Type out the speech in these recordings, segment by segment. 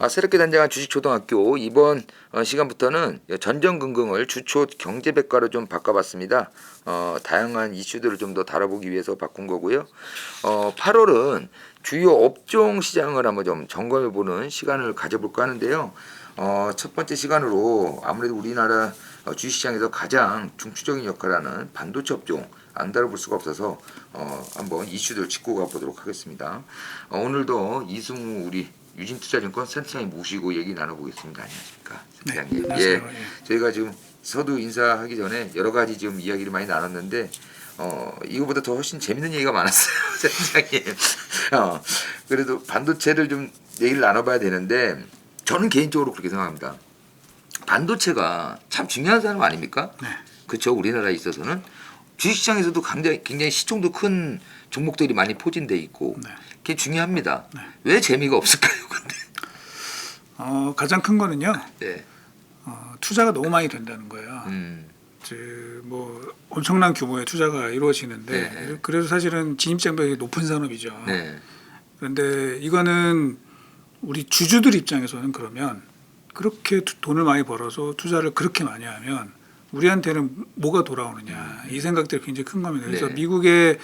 새롭게 단장한 주식초등학교 이번 시간부터는 전전긍긍을 주초 경제백과로 좀 바꿔봤습니다. 다양한 이슈들을 좀 더 다뤄보기 위해서 바꾼 거고요. 8월은 주요 업종 시장을 한번 좀 점검해보는 시간을 가져볼까 하는데요. 첫 번째 시간으로 아무래도 우리나라 주식시장에서 가장 중추적인 역할을 하는 반도체 업종 안 다뤄볼 수가 없어서 한번 이슈들 짚고 가보도록 하겠습니다. 오늘도 이승우 우리 유진투자증권 센터장님 모시고 얘기 나눠보겠습니다. 안녕하십니까, 센터장님. 네, 안녕하세요. 저희가 지금 서두 인사하기 전에 여러 가지 지금 이야기를 많이 나눴는데 이거보다 더 훨씬 재밌는 얘기가 많았어요, 센터장님. 그래도 반도체를 좀 얘기를 나눠봐야 되는데 저는 개인적으로 그렇게 생각합니다. 반도체가 참 중요한 산업 아닙니까? 네. 그렇죠. 우리나라에 있어서는 주식시장에서도 굉장히 시총도 큰 종목들이 많이 포진돼 있고 네. 그게 중요합니다. 네. 왜 재미가 없을까요? 근데 가장 큰 거는요. 네. 투자가 너무 많이 된다는 거예요. 뭐 엄청난 규모의 투자가 이루어지는데 네. 그래도 사실은 진입장벽이 높은 산업이죠. 네. 그런데 이거는 우리 주주들 입장에서는 그러면 그렇게 돈을 많이 벌어서 투자를 그렇게 많이 하면 우리한테는 뭐가 돌아오느냐 이 생각들이 굉장히 큰 겁니다. 그래서 네. 미국의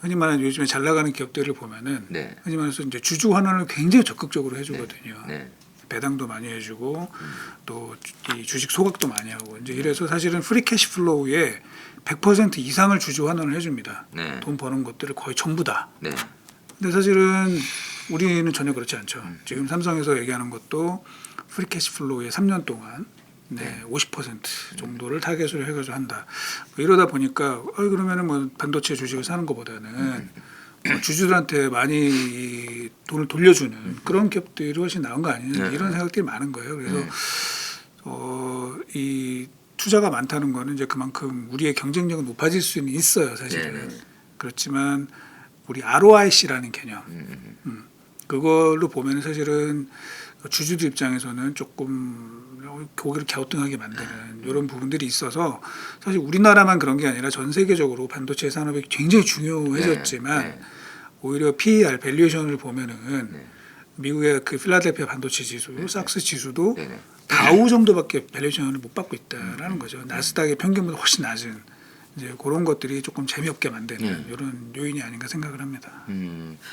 흔히 말하는 요즘에 잘 나가는 기업들을 보면은 네. 흔히 말해서 이제 주주 환원을 굉장히 적극적으로 해주거든요. 네. 배당도 많이 해주고 또 이 주식 소각도 많이 하고 이제 이래서 사실은 프리 캐시 플로우의 100% 이상을 주주 환원을 해줍니다. 네. 돈 버는 것들을 거의 전부 다. 네. 근데 사실은 우리는 전혀 그렇지 않죠. 지금 삼성에서 얘기하는 것도 프리 캐시 플로우의 3년 동안 50% 정도를 타겟으로 해가지고 한다. 이러다 보니까 그러면은 뭐 반도체 주식을 사는 것보다는 주주들한테 많이 돈을 돌려주는 그런 기업들이 훨씬 나은 거 아니냐 이런 생각들이 많은 거예요. 그래서 이 투자가 많다는 거는 이제 그만큼 우리의 경쟁력은 높아질 수는 있어요, 사실은. 그렇지만 우리 ROIC라는 개념, 그걸로 보면 사실은 주주들 입장에서는 조금 고개를 갸우뚱하게 만드는 이런 부분들이 있어서 사실 우리나라만 그런 게 아니라 전 세계적으로 반도체 산업이 굉장히 중요해졌지만 오히려 PER 밸류에이션을 보면은 미국의 그 필라델피아 반도체 지수, 삭스 지수도 다우 정도밖에 밸류에이션을 못 받고 있다라는 거죠. 나스닥의 평균보다 훨씬 낮은 이제 그런 것들이 조금 재미없게 만드는 이런 요인이 아닌가 생각을 합니다.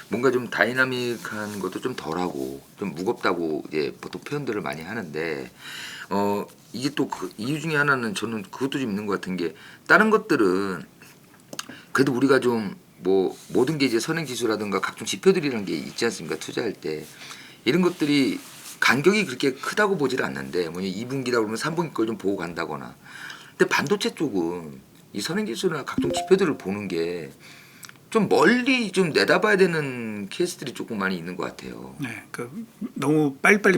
뭔가 좀 다이나믹한 것도 좀 덜하고 좀 무겁다고 이제 보통 표현들을 많이 하는데 이게 또 그 이유 중에 하나는 저는 그것도 좀 있는 것 같은 게 다른 것들은 그래도 우리가 좀 뭐 모든 게 이제 선행지수라든가 각종 지표들이라는 게 있지 않습니까? 투자할 때 이런 것들이 간격이 그렇게 크다고 보질 않는데 뭐냐 2분기다 그러면 3분기 걸 좀 보고 간다거나 근데 반도체 쪽은 이 선행지수나 각종 지표들을 보는 게 좀 멀리 좀 내다봐야 되는 케이스들이 조금 많이 있는 것 같아요. 네, 그 너무 빨리빨리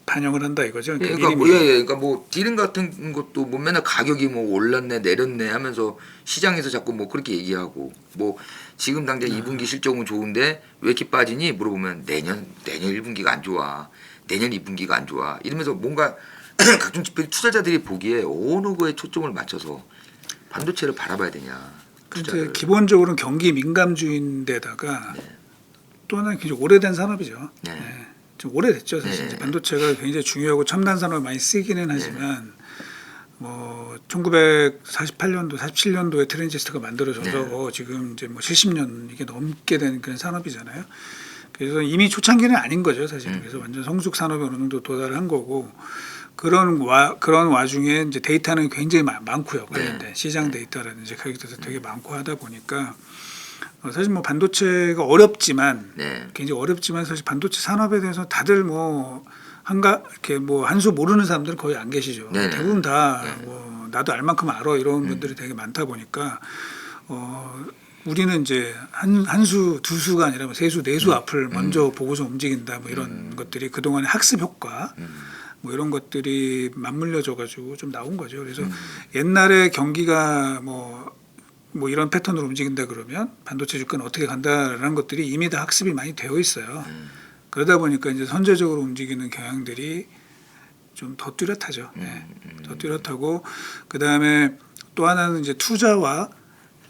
반영을 한다 이거죠. 그러니까 뭐 디램 같은 것도 뭐 맨날 가격이 뭐 올랐네 내렸네 하면서 시장에서 자꾸 뭐 그렇게 얘기하고 뭐 지금 당장 2분기 실적은 좋은데 왜 이렇게 빠지니 물어보면 내년 1분기가 안 좋아, 내년 2분기가 안 좋아 이러면서 뭔가 각종 지표 투자자들이 보기에 어느 거에 초점을 맞춰서 반도체를 바라봐야 되냐. 이제 기본적으로는 경기 민감주인데다가 또 하나는 굉장히 오래된 산업이죠. 좀 오래됐죠. 사실 이제 반도체가 굉장히 중요하고 첨단 산업에 많이 쓰기는 하지만 뭐 1948년도, 47년도에 트랜지스터가 만들어져서 지금 이제 뭐 70년 이게 넘게 된 그런 산업이잖아요. 그래서 이미 초창기는 아닌 거죠, 사실. 그래서 완전 성숙 산업에 어느 정도 도달한 거고. 그런 와중에 이제 데이터는 굉장히 많고요. 관련된 시장 데이터라든지 가격대도 되게 많고 하다 보니까 사실 뭐 반도체가 어렵지만 굉장히 어렵지만 사실 반도체 산업에 대해서 다들 뭐 이렇게 뭐 한 수 모르는 사람들은 거의 안 계시죠. 대부분 다 뭐 나도 알 만큼 알아 이런 분들이 되게 많다 보니까 우리는 이제 한 수, 두 수가 아니라 세 수, 네 수 앞을 먼저 보고서 움직인다 뭐 이런 것들이 그동안의 학습 효과 뭐 이런 것들이 맞물려져 가지고 좀 나온 거죠. 그래서 옛날에 경기가 뭐 이런 패턴으로 움직인다 그러면 반도체 주가는 어떻게 간다라는 것들이 이미 다 학습이 많이 되어 있어요. 그러다 보니까 이제 선제적으로 움직이는 경향들이 좀 더 뚜렷하죠. 더 뚜렷하고 그 다음에 또 하나는 이제 투자와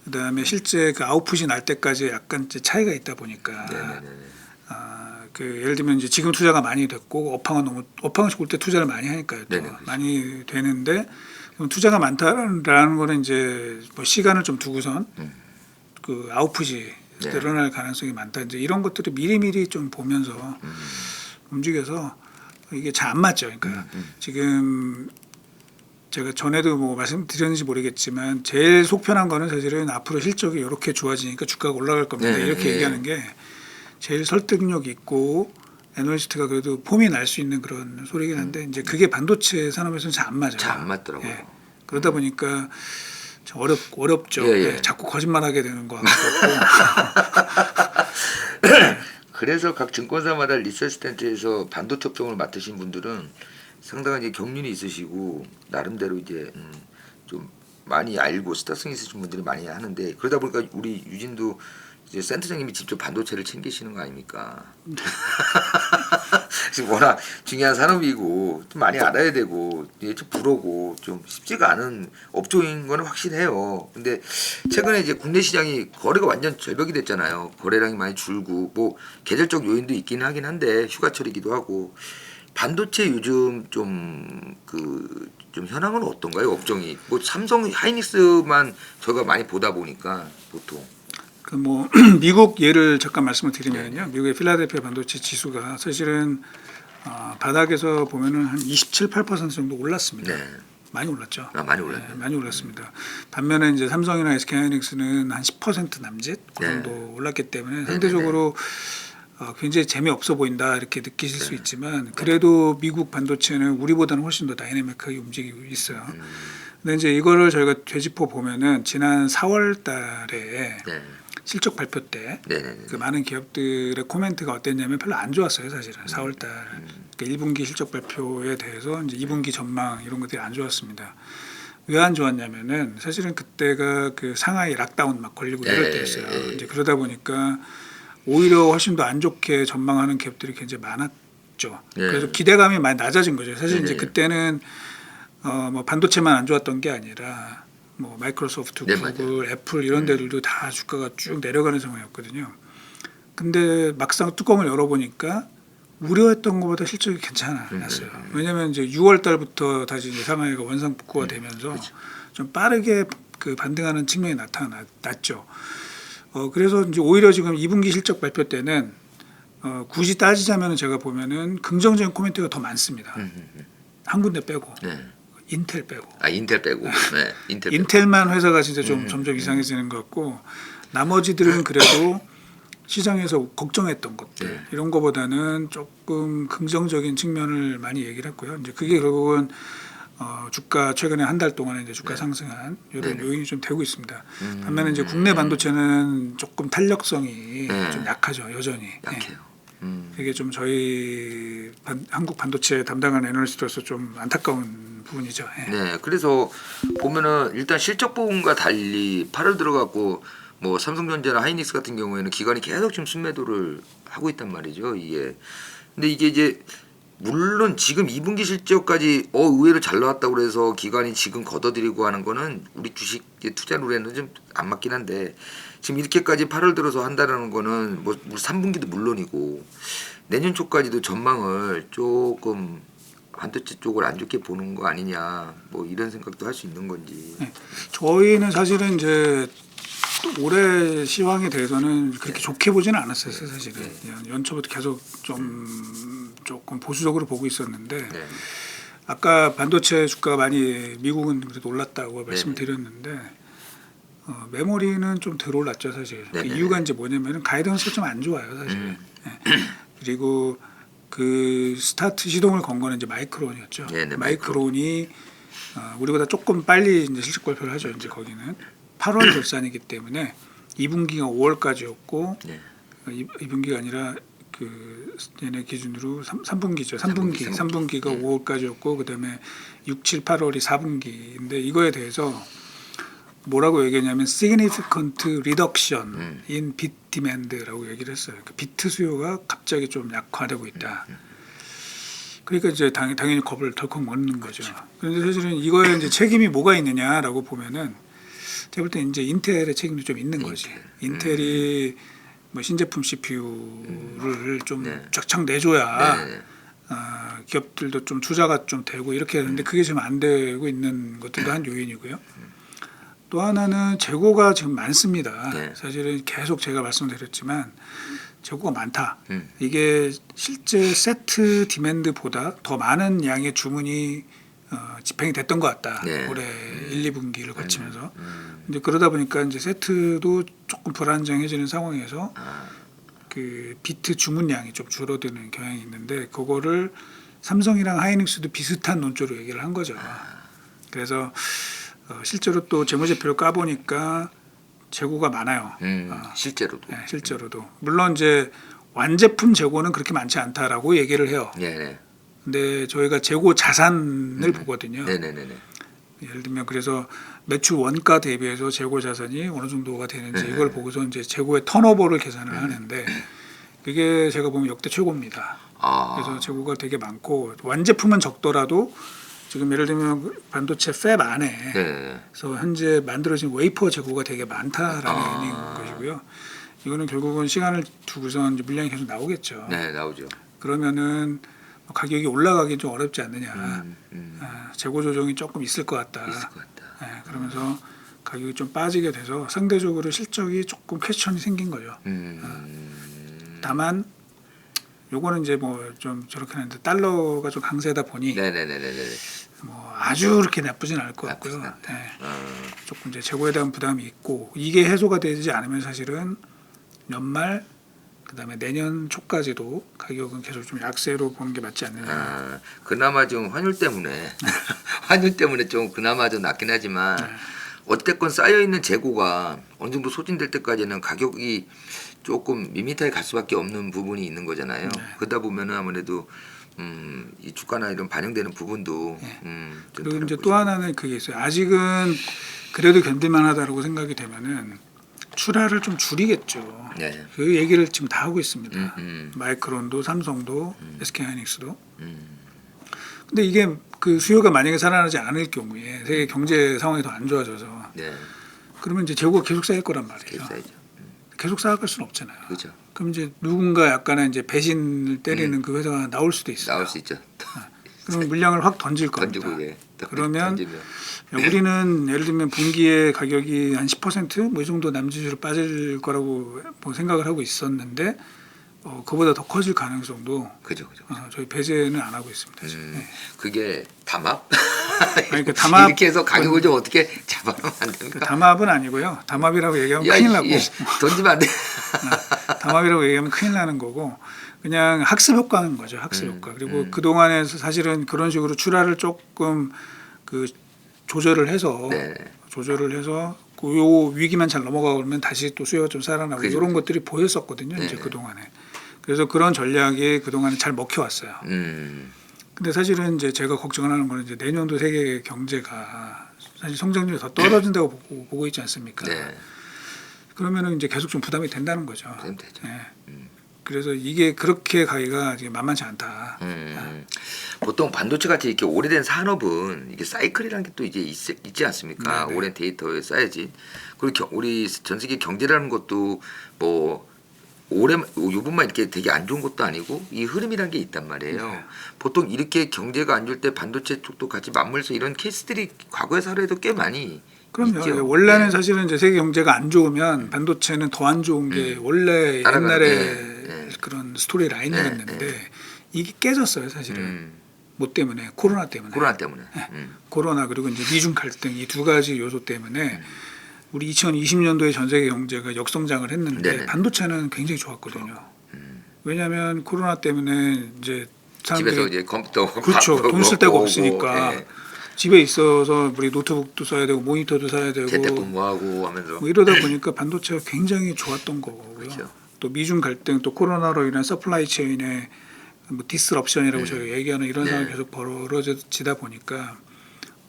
그 다음에 실제 그 아웃풋이 날 때까지 약간 이제 차이가 있다 보니까 그 예를 들면 이제 지금 투자가 많이 됐고 업황을 좋을 때 투자를 많이 하니까요. 또 네네, 그렇죠. 많이 되는데 그럼 투자가 많다라는 거는 이제 뭐 시간을 좀 두고선 그 아웃풋이 네. 늘어날 가능성이 많다. 이제 이런 것들을 미리미리 좀 보면서 움직여서 이게 잘 안 맞죠. 그러니까 지금 제가 전에도 뭐 말씀드렸는지 모르겠지만 제일 속편한 거는 사실은 앞으로 실적이 이렇게 좋아지니까 주가가 올라갈 겁니다. 네, 이렇게 네. 얘기하는 게 제일 설득력 있고 애널리스트가 그래도 폼이 날 수 있는 그런 소리긴 한데 이제 그게 반도체 산업에서는 잘 안 맞아요. 잘 안 맞더라고요. 예. 그러다 보니까 참 어렵죠. 예, 예. 예. 자꾸 거짓말하게 되는 것 같고. 그래서 각 증권사마다 리서치 센터에서 반도체 업종을 맡으신 분들은 상당히 이제 경륜이 있으시고 나름대로 이제 좀 많이 알고 스타성이 있으신 분들이 많이 하는데 그러다 보니까 우리 유진도 이제 센터장님이 직접 반도체를 챙기시는 거 아닙니까? 지금 워낙 중요한 산업이고 좀 많이 알아야 되고 이게 좀 불어고 좀 쉽지가 않은 업종인 거는 확실해요. 근데 최근에 이제 국내 시장이 거래가 완전 절벽이 됐잖아요. 거래량이 많이 줄고 뭐 계절적 요인도 있긴 하긴 한데 휴가철이기도 하고 반도체 요즘 좀 좀 현황은 어떤가요? 업종이 뭐 삼성 하이닉스만 저희가 많이 보다 보니까 보통 그 뭐 미국 예를 잠깐 말씀을 드리면요. 미국의 필라델피아 반도체 지수가 사실은 바닥에서 보면은 한 27, 8% 정도 올랐습니다. 네. 많이 올랐죠. 많이 올랐네요. 네, 많이 올랐습니다. 반면에 이제 삼성이나 SK하이닉스는 한 10% 남짓 그 네. 정도 올랐기 때문에 네, 상대적으로 굉장히 재미없어 보인다 이렇게 느끼실 수 있지만 그래도 미국 반도체는 우리보다는 훨씬 더 다이내믹하게 움직이고 있어요. 근데 이제 이거를 저희가 되짚어 보면은 지난 4월 달에 네. 실적 발표 때 네네네. 그 많은 기업들의 코멘트가 어땠냐면 별로 안 좋았어요, 사실은. 4월 달 그러니까 1분기 실적 발표에 대해서 이제 2분기 전망 이런 것들이 안 좋았습니다. 왜 안 좋았냐면은 사실은 그때가 그 상하이 락다운 막 걸리고 이럴 때였어요. 이제 그러다 보니까 오히려 훨씬 더 안 좋게 전망하는 기업들이 굉장히 많았죠. 네. 그래서 기대감이 많이 낮아진 거죠. 사실 이제 네네. 그때는 뭐 반도체만 안 좋았던 게 아니라 뭐 마이크로소프트, 네, 구글, 애플 이런 데들도 다 주가가 쭉 내려가는 상황이었거든요. 근데 막상 뚜껑을 열어보니까 우려했던 것보다 실적이 괜찮았어요. 왜냐하면 이제 6월 달부터 다시 이제 상하이가 원상 복구가 되면서 좀 빠르게 그 반등하는 측면이 나타났죠. 그래서 이제 오히려 지금 2분기 실적 발표 때는 굳이 따지자면 제가 보면은 긍정적인 코멘트가 더 많습니다. 한 군데 빼고. 네. 인텔 빼고. 인텔 빼고. 네. 인텔 빼고. 인텔만 회사가 진짜 좀 점점 이상해지는 것 같고 나머지들은 그래도 시장에서 걱정했던 것들 네. 이런 거보다는 조금 긍정적인 측면을 많이 얘기를 했고요. 이제 그게 결국은 주가 최근에 한 달 동안에 이제 주가 상승한 이런 요인이 좀 되고 있습니다. 반면에 이제 국내 반도체는 조금 탄력성이 좀 약하죠, 여전히. 약해요. 이게 좀 저희 한국 반도체 담당하는 애널리스트로서 좀 안타까운 부분이죠. 예. 네, 그래서 보면은 일단 실적 부분과 달리 8월 들어갔고 뭐 삼성전자나 하이닉스 같은 경우에는 기관이 계속 지금 순매도를 하고 있단 말이죠. 이게 근데 이게 이제 물론 지금 2분기 실적까지 의외로 잘 나왔다고 그래서 기관이 지금 걷어들이고 하는 거는 우리 주식 투자 룰에는 좀 안 맞긴 한데 지금 이렇게까지 8월 들어서 한다는 거는 뭐 3분기도 물론이고 내년 초까지도 전망을 조금 반도체 쪽을 안 좋게 보는 거 아니냐 뭐 이런 생각도 할 수 있는 건지. 네. 저희는 사실은 이제 올해 시황에 대해서는 그렇게 좋게 보지는 않았어요, 사실은. 연초부터 계속 조금 보수적으로 보고 있었는데 네. 아까 반도체 주가가 많이 미국은 그래도 올랐다고 말씀을 드렸는데 메모리는 좀 덜 올랐죠, 사실. 그 이유가 이제 뭐냐면은 가이던스가 좀 안 좋아요, 사실. 네. 그리고 그 스타트 시동을 건 거는 이제 마이크론이었죠. 네, 마이크론이 우리보다 조금 빨리 이제 실적 발표를 하죠. 이제 거기는 8월 결산이기 때문에 2분기가 5월까지였고 네. 2분기가 아니라 그 얘네 기준으로 3분기죠. 3분기가 5월까지였고 그다음에 6, 7, 8월이 4분기인데 이거에 대해서 뭐라고 얘기했냐면 significant reduction in bit demand라고 얘기를 했어요. 그 비트 수요가 갑자기 좀 약화되고 있다. 그러니까 이제 당연히 겁을 덜컥 먹는 거죠. 그런데 사실은 이거에 이제 책임이 뭐가 있느냐라고 보면은 제가 볼 때 이제 인텔의 책임도 좀 있는 거지. 인텔이 뭐 신제품 CPU를 좀 네. 쫙쫙 내줘야 네. 기업들도 좀 투자가 좀 되고 이렇게 되는데 그게 지금 안 되고 있는 것들도 한 요인이고요. 또 하나는 재고가 지금 많습니다. 네. 사실은 계속 제가 말씀드렸지만 재고가 많다. 음. 이게 실제 세트 디맨드보다 더 많은 양의 주문이 집행이 됐던 것 같다. 네. 올해 1, 2분기를 거치면서. 이제 그러다 보니까 이제 세트도 조금 불안정해지는 상황에서 아, 그 비트 주문량이 좀 줄어드는 경향이 있는데 그거를 삼성이랑 하이닉스도 비슷한 논조로 얘기를 한 거죠. 그래서 실제로 또 재무제표를 까보니까 재고가 많아요. 실제로도. 네, 실제로도. 물론 이제 완제품 재고는 그렇게 많지 않다라고 얘기를 해요. 네네. 근데 저희가 재고 자산을 보거든요. 네네네네. 예를 들면 그래서 매출 원가 대비해서 재고 자산이 어느 정도가 되는지 이걸 보고서 이제 재고의 턴오버를 계산을 하는데 그게 제가 보면 역대 최고입니다. 아, 그래서 재고가 되게 많고 완제품은 적더라도 지금 예를 들면 반도체 팹 안에 네네네. 그래서 현재 만들어진 웨이퍼 재고가 되게 많다라는 의미인 것이고요. 이거는 결국은 시간을 두고서 이제 물량이 계속 나오겠죠. 네, 나오죠. 그러면은 가격이 올라가기 좀 어렵지 않느냐. 음. 재고 조정이 조금 있을 것 같다. 있을 것 같다. 그러면서 가격이 좀 빠지게 돼서 상대적으로 실적이 조금 퀘스천이 생긴 거죠. 다만 요거는 이제 뭐 좀 저렇게 하는데 달러가 좀 강세다 보니 네네네네네. 뭐 아주 그렇게 나쁘진 않을 것 같고요. 나쁘진 않다. 네. 조금 이제 재고에 대한 부담이 있고 이게 해소가 되지 않으면 사실은 연말 그다음에 내년 초까지도 가격은 계속 좀 약세로 보는 게 맞지 않느냐. 그나마 좀 환율 때문에 환율 때문에 좀 그나마 좀 낫긴 하지만 어쨌건 쌓여 있는 재고가 어느 정도 소진될 때까지는 가격이 조금 밋밋하게 갈 수밖에 없는 부분이 있는 거잖아요. 그러다 보면은 아무래도 이 주가나 이런 반영되는 부분도 좀 그리고 이제 다른 또 하나는 그게 있어요. 아직은 그래도 견딜만하다라고 생각이 되면은 출하를 좀 줄이겠죠. 네. 그 얘기를 지금 다 하고 있습니다. 음. 마이크론도 삼성도 SK하이닉스도. 근데 이게 그 수요가 만약에 살아나지 않을 경우에 세계 경제 상황이 더 안 좋아져서 네. 그러면 이제 재고가 계속 쌓일 거란 말이에요. 계속 쌓이죠. 계속 쌓아갈 수는 없잖아요. 그렇죠. 그럼 이제 누군가 약간의 이제 배신을 때리는 그 회사가 나올 수도 있어요. 나올 수 있죠. 그러면 물량을 확 던질 겁니다. 던지고 예. 그러면 던지면. 우리는 예를 들면 분기에 가격이 한 10%뭐 이 정도 남짓으로 빠질 거라고 뭐 생각을 하고 있었는데 그보다 더 커질 가능성도 그죠. 저희 배제는 안 하고 있습니다. 지금. 네. 그게 담합? 그러니까 담합 이렇게 해서 가격을 좀 어떻게 잡아놓으면 안 그 됩니까? 담합은 아니고요. 담합이라고 얘기하면 큰일 나고 던지면 안 돼. 담합이라고 얘기하면 큰일 나는 거고 그냥 학습 효과인 거죠. 학습 효과. 그리고 그 동안에 사실은 그런 식으로 출하를 조금 그 조절을 해서 요 위기만 잘 넘어가면 다시 또 수요가 좀 살아나고 그죠. 이런 것들이 보였었거든요. 이제 그 동안에. 그래서 그런 전략이 그 동안에 잘 먹혀왔어요. 근데 사실은 이제 제가 걱정하는 거는 이제 내년도 세계 경제가 사실 성장률이 더 떨어진다고 보고 있지 않습니까? 네. 그러면은 이제 계속 좀 부담이 된다는 거죠. 그럼 되죠. 네. 그래서 이게 그렇게 가기가 지금 만만치 않다. 보통 반도체 같이 이렇게 오래된 산업은 이게 사이클이라는 게 또 이제 있지 않습니까? 네네. 오랜 데이터에 쌓여진. 그리고 우리 전 세계 경제라는 것도 뭐 요번만 이렇게 되게 안 좋은 것도 아니고 이 흐름이란 게 있단 말이에요. 네. 보통 이렇게 경제가 안 좋을 때 반도체 쪽도 같이 맞물려서 이런 케이스들이 과거의 사례도 꽤 많이 그럼요. 있죠. 원래는 네. 사실은 이제 세계 경제가 안 좋으면 반도체는 더 안 좋은 게 원래 옛날에 그런 스토리 라인이었는데 이게 깨졌어요, 사실은. 뭐 때문에 코로나 때문에. 코로나 그리고 이제 미중 갈등 이 두 가지 요소 때문에 우리 2020년도에 전 세계 경제가 역성장을 했는데 네네. 반도체는 굉장히 좋았거든요. 왜냐하면 코로나 때문에 이제 사람들이 집에서 이제 컴퓨터 그렇죠. 돈 쓸 데가 없으니까 예. 집에 있어서 우리 노트북도 써야 되고 모니터도 사야 되고 재택근무하고 하면서 뭐 이러다 보니까 반도체가 굉장히 좋았던 거고요. 그렇죠. 또 미중 갈등 또 코로나로 인한 서플라이 체인의 뭐 디스럽션이라고 저희가 얘기하는 이런 상황이 계속 벌어지다 보니까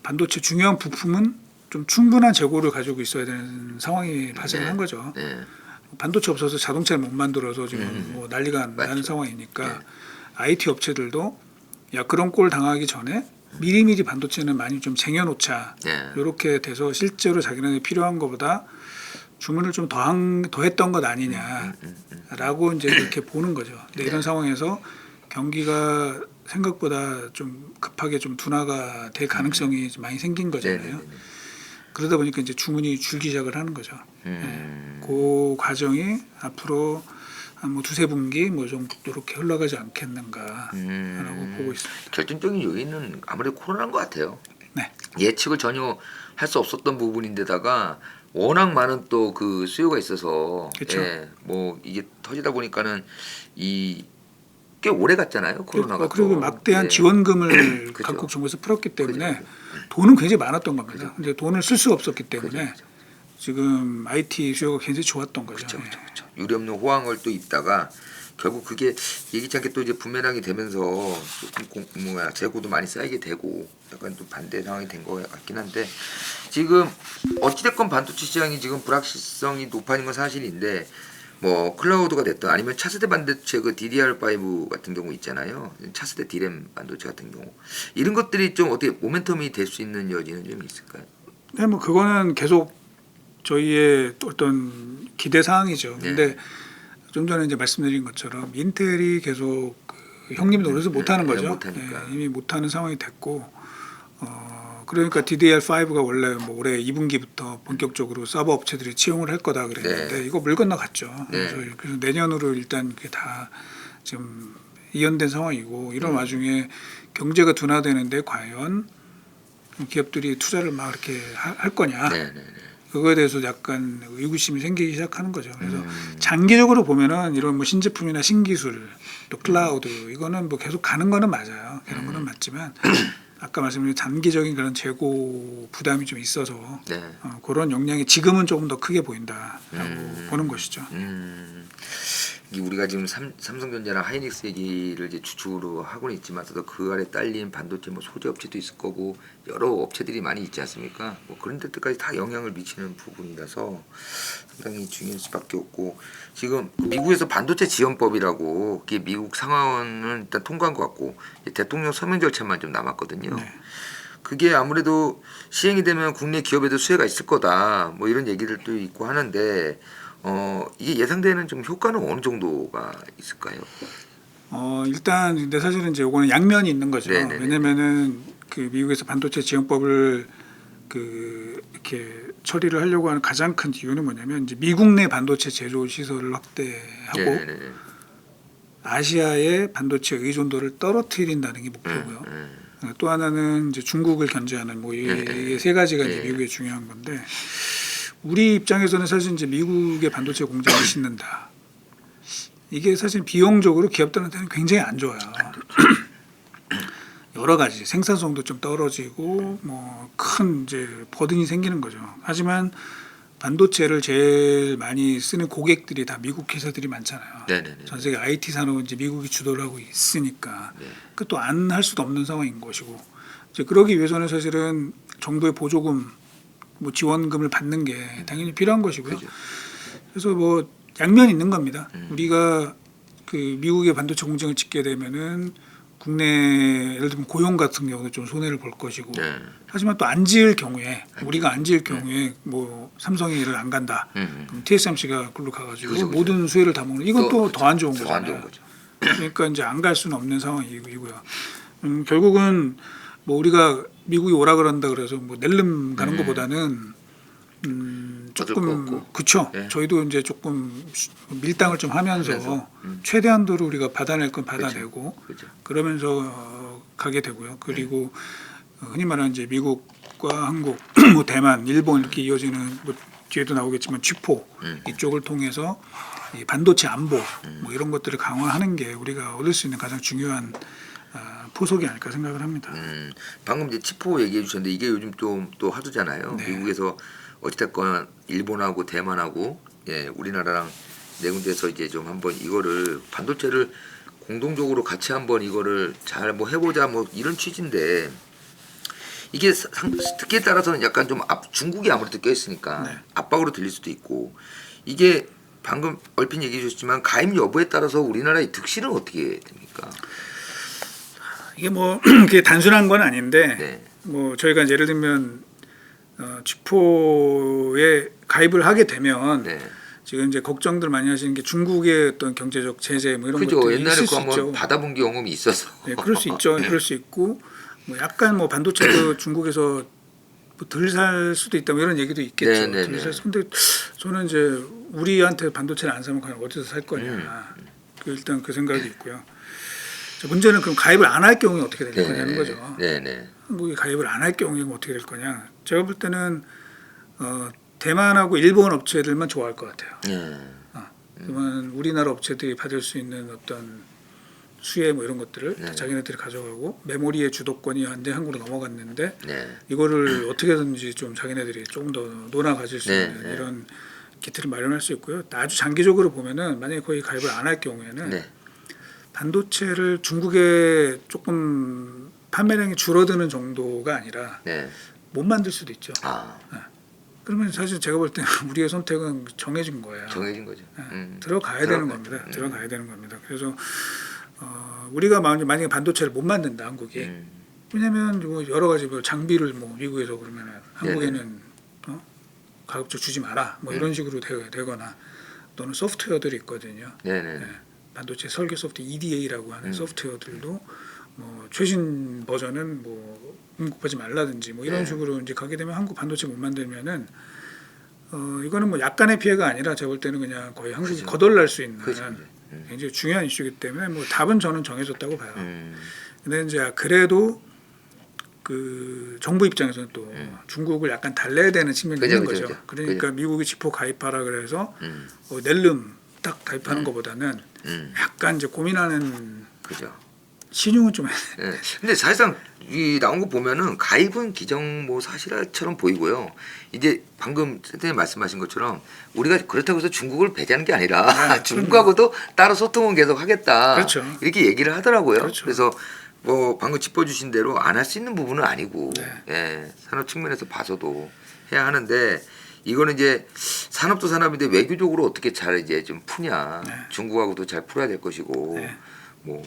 반도체 중요한 부품은 좀 충분한 재고를 가지고 있어야 되는 상황이 발생한 거죠. 네. 반도체 없어서 자동차를 못 만들어서 지금 뭐 난리가 나는 상황이니까 IT 업체들도 야 그런 꼴 당하기 전에 미리미리 반도체는 많이 좀 쟁여놓자. 이렇게 돼서 실제로 자기네들 필요한 것보다 주문을 좀 더했던 것 아니냐라고 이제 그렇게 보는 거죠. 근데 이런 상황에서 경기가 생각보다 좀 급하게 좀 둔화가 될 가능성이 좀 많이 생긴 거잖아요. 그러다 보니까 이제 주문이 줄기 시작을 하는 거죠. 그 과정이 앞으로 한 뭐 두세 분기 뭐 좀 이렇게 흘러가지 않겠는가라고 보고 있습니다. 결정적인 요인은 아무래도 코로나인 것 같아요. 네. 예측을 전혀 할 수 없었던 부분인데다가 워낙 많은 또 그 수요가 있어서 그쵸. 예, 뭐 이게 터지다 보니까는 이 꽤 오래 갔잖아요 코로나가. 그리고 또. 막대한 예. 지원금을 그죠. 각국 정부에서 풀었기 때문에 그죠. 돈은 굉장히 많았던 겁니다. 그죠. 근데 돈을 쓸 수가 없었기 때문에 그죠. 지금 IT 수요가 굉장히 좋았던 거죠. 그렇죠, 예. 그렇죠, 그렇죠. 유례 없는 호황을 또 입다가 결국 그게 예기치 않게 또 이제 부메랑이 되면서 조금 재고도 많이 쌓이게 되고 약간 또 반대 상황이 된 것 같긴 한데 지금 어찌됐건 반도체 시장이 지금 불확실성이 높아진 건 사실인데 뭐 클라우드가 됐든 아니면 차세대 반도체 그 DDR5 같은 경우 있잖아요. 차세대 D램 반도체 같은 경우 이런 것들이 좀 어떻게 모멘텀이 될 수 있는 여지는 좀 있을까요? 네, 뭐 그거는 계속 저희의 어떤 기대 사항이죠. 근데 좀 전에 이제 말씀드린 것처럼 인텔이 계속 그 형님 노릇을 못하는 거죠. 못하니까. 이미 못하는 상황이 됐고, 그러니까 DDR5가 원래 뭐 올해 2분기부터 본격적으로 서버 업체들이 채용을 할 거다 그랬는데 이거 물 건너갔죠. 그래서 내년으로 일단 그게 다 지금 이연된 상황이고 이런 와중에 경제가 둔화되는데 과연 기업들이 투자를 막 이렇게 할 거냐? 그거에 대해서 약간 의구심이 생기기 시작하는 거죠. 그래서 장기적으로 보면은 이런 뭐 신제품이나 신기술 또 클라우드 이거는 뭐 계속 가는 거는 맞아요. 그런 거는 맞지만 아까 말씀드린 단기적인 그런 재고 부담이 좀 있어서 그런 역량이 지금은 조금 더 크게 보인다라고 보는 것이죠. 이 우리가 지금 삼성전자랑 하이닉스 얘기를 이제 주축으로 하고는 있지만서도 그 아래 딸린 반도체 뭐 소재 업체도 있을 거고 여러 업체들이 많이 있지 않습니까? 뭐 그런 데들까지 다 영향을 미치는 부분이라서 상당히 중요할 수밖에 없고 지금 미국에서 반도체 지원법이라고 그게 미국 상하원은 일단 통과한 것 같고 대통령 서명 절차만 좀 남았거든요. 그게 아무래도 시행이 되면 국내 기업에도 수혜가 있을 거다 뭐 이런 얘기들도 있고 하는데 이게 예상되는 좀 효과는 어느 정도가 있을까요? 일단 근데 사실은 이제 요거는 양면이 있는 거죠. 네네네네. 왜냐면은 그 미국에서 반도체 지원법을 그 이렇게 처리를 하려고 하는 가장 큰 이유는 뭐냐면 이제 미국 내 반도체 제조 시설을 확대하고 네네네. 아시아의 반도체 의존도를 떨어뜨린다는 게 목표고요. 또 하나는 이제 중국을 견제하는 뭐 이 세 가지가 이제 미국의 중요한 건데 우리 입장에서는 사실 이제 미국의 반도체 공장을 짓는다. 이게 사실 비용적으로 기업들한테는 굉장히 안 좋아요. 여러 가지 생산성도 좀 떨어지고 뭐 큰 이제 버든이 생기는 거죠. 하지만 반도체를 제일 많이 쓰는 고객들이 다 미국 회사들이 많잖아요. 전 세계 IT 산업은 이제 미국이 주도를 하고 있으니까 그 또 안 할 수도 없는 상황인 것이고 이제 그러기 위해서는 사실은 정부의 보조금 뭐 지원금을 받는 게 당연히 필요한 것이고요. 그래서 뭐 양면이 있는 겁니다. 우리가 그 미국의 반도체 공장을 짓게 되면은 국내 예를 들면 고용 같은 경우는 좀 손해를 볼 것이고 하지만 또 안 지을 경우에 우리가 안 지을 경우에 뭐 삼성이 일을 안 간다. 그럼 TSMC가 글로 가가지고 모든 수혜를 다 먹는 이건 또 더 안 좋은 거잖아요. 그러니까 이제 안 갈 수는 없는 상황이고요. 결국은 뭐 우리가 미국이 오라 그런다 그래서 뭐 낼름 가는 것보다는 조금 그쵸. 저희도 이제 조금 밀당을 좀 하면서 최대한도로 우리가 받아낼 건 받아내고 그러면서 가게 되고요. 그리고 흔히 말하는 이제 미국과 한국, 뭐 대만, 일본 이렇게 이어지는 뭐 뒤에도 나오겠지만 쥐포 이쪽을 통해서 이 반도체 안보 뭐 이런 것들을 강화하는 게 우리가 얻을 수 있는 가장 중요한 포석이 아닐까 생각을 합니다. 방금 이제 치포 얘기해 주셨는데 이게 요즘 좀 또 하도잖아요. 미국에서 어찌됐건 일본하고 대만하고 우리나라랑 네 군데서 이제 좀 한번 이거를 반도체를 공동적으로 같이 한번 이거를 잘 뭐 해보자 뭐 이런 취지인데 이게 듣기에 따라서는 약간 좀 중국이 아무래도 껴있으니까 압박으로 들릴 수도 있고 이게 방금 얼핏 얘기해 주셨지만 가입 여부에 따라서 우리나라의 득실은 어떻게 됩니까? 이게 뭐 그게 단순한 건 아닌데 네. 뭐 저희가 예를 들면 지포에 가입을 하게 되면 네. 지금 이제 걱정들 많이 하시는 게 중국의 어떤 경제적 제재 뭐 이런 그죠. 것들이 옛날에 있을 그거 수 한번 있죠. 받아본 경험이 있어서. 네, 그럴 수 있죠. 그럴 수 있고 뭐 약간 뭐 반도체도 중국에서 뭐 덜 살 수도 있다 뭐 이런 얘기도 있겠죠. 네, 네, 덜 네. 살 수. 근데 저는 이제 우리한테 반도체를 안 사면 그냥 어디서 살 거냐. 그 일단 그 생각이 있고요. 자, 문제는 그럼 가입을 안 할 경우에 어떻게 될 거냐는 거죠. 네네. 한국이 가입을 안 할 경우에 어떻게 될 거냐. 제가 볼 때는 대만하고 일본 업체들만 좋아할 것 같아요. 그러면 우리나라 업체들이 받을 수 있는 어떤 수혜 뭐 이런 것들을 다 자기네들이 가져가고 메모리의 주도권이 한국으로 넘어갔는데 네. 이거를 어떻게든지 좀 자기네들이 조금 더 논아 가질 수 네, 있는 네. 이런 기틀을 마련할 수 있고요. 아주 장기적으로 보면은 만약에 거의 가입을 안 할 경우에는 네. 반도체를 중국에 조금 판매량이 줄어드는 정도가 아니라 네. 못 만들 수도 있죠. 아, 그러면 사실 제가 볼 때는 우리의 선택은 정해진 거예요. 정해진 거죠. 들어가야 되는 겁니다. 들어가야 되는 겁니다. 그래서 우리가 만약에 반도체를 못 만든다 한국이 왜냐하면 뭐 여러 가지 뭐 장비를 뭐 미국에서 그러면 한국에는 가급적 주지 마라 뭐 이런 식으로 되거나 또는 소프트웨어들이 있거든요. 네네. 네. 반도체 설계 소프트 EDA라고 하는 소프트웨어들도 뭐 최신 버전은 뭐 공급하지 말라든지 뭐 이런 식으로 이제 가게 되면 한국 반도체 못 만들면은 이거는 뭐 약간의 피해가 아니라 제가 볼 때는 그냥 거의 한국이 그죠. 거덜날 수 있는 그죠. 굉장히 중요한 이슈이기 때문에 뭐 답은 저는 정해졌다고 봐요. 음. 근데 이제 그래도 그 정부 입장에서는 또 중국을 약간 달래야 되는 측면이 그죠, 있는 그죠, 거죠. 그죠. 그러니까 미국이 지포 가입하라 그래서 낼름 딱 가입하는 것보다는 약간 이제 고민하는 그죠. 신용은 좀 해야 돼. 네. 근데 사실상 이 나온 거 보면은 가입은 기정 뭐 사실처럼 보이고요. 이제 방금 선생님 말씀하신 것처럼 우리가 그렇다고 해서 중국을 배제하는 게 아니라 네, 중국하고도 따로 소통은 계속 하겠다. 그렇죠. 이렇게 얘기를 하더라고요. 그렇죠. 그래서 뭐 방금 짚어주신 대로 안 할 수 있는 부분은 아니고 네. 예, 산업 측면에서 봐서도 해야 하는데 이거는 이제 산업도 산업인데 외교적으로 어떻게 잘 이제 좀 푸냐. 네. 중국하고도 잘 풀어야 될 것이고 네. 뭐